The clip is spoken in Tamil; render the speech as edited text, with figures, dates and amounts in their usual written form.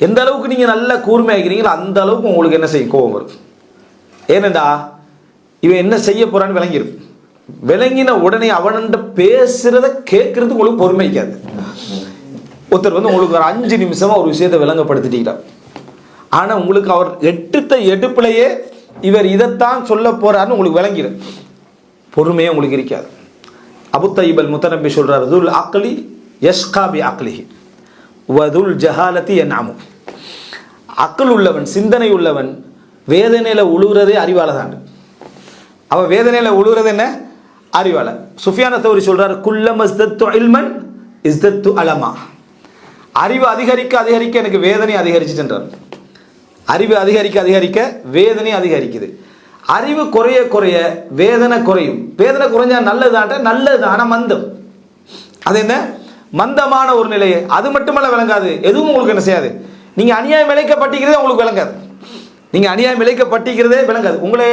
எந்த அளவுக்கு நீங்கள் நல்ல கூர்மையாகிறீங்களோ அந்த அளவுக்கு உங்களுக்கு என்ன செய்யும், கோபம் வரும். ஏனண்டா இவன் என்ன செய்ய போறான்னு விளங்கிடும். விளங்கின உடனே அவன்கிட்ட பேசுறத கேட்கறது உங்களுக்கு பொறுமைக்காது. ஒருத்தர் வந்து உங்களுக்கு ஒரு 5 நிமிஷமா ஒரு விஷயத்தை விளங்கப்படுத்திட்டீங்களா, ஆனா உங்களுக்கு அவர் எடுப்பிலேயே இவர் இதைத்தான் சொல்ல போறாருன்னு உங்களுக்கு விளங்கிடும், பொறுமையே உங்களுக்கு இருக்காது. அபு தய்யிப் அல் முத்தனப்பி சொல்றார், துல் அக்லி யஷ்கா பி அக்லிஹி வதுல் ஜஹாலத்தி யன்அமு. அக்ல் உள்ளவன், சிந்தனை உள்ளவன் வேதனையில உழுவுறதே அறிவால தான். அவன் வேதனையில உழுவுறது என்ன, அறிவால. சுஃபியான் தௌரி சொல்றார், குல்லம இஸ்தத்து இல்மன் இஸ்தத்து அலமா. அறிவு அதிகரிக்க அதிகரிக்க எனக்கு வேதனை அதிகரிச்சுன்றார். அறிவு அதிகரிக்க அதிகரிக்க வேதனை அதிகரிக்குது. அறிவு குறைய குறைய வேதனை குறையும். வேதனை குறைஞ்சா நல்லதுதான்ட்ட, நல்லதுதான மந்தம். அது என்ன, மந்தமான ஒரு நிலையை. அது மட்டுமல்ல விளங்காது, எதுவும் உங்களுக்கு என்ன செய்யாது. நீங்க அநியாயம் இழைக்கப்பட்டிருக்கிறதே உங்களுக்கு விளங்காது. நீங்க அநியாயம் இழைக்கப்பட்டிருக்கிறதே விளங்காது. உங்களே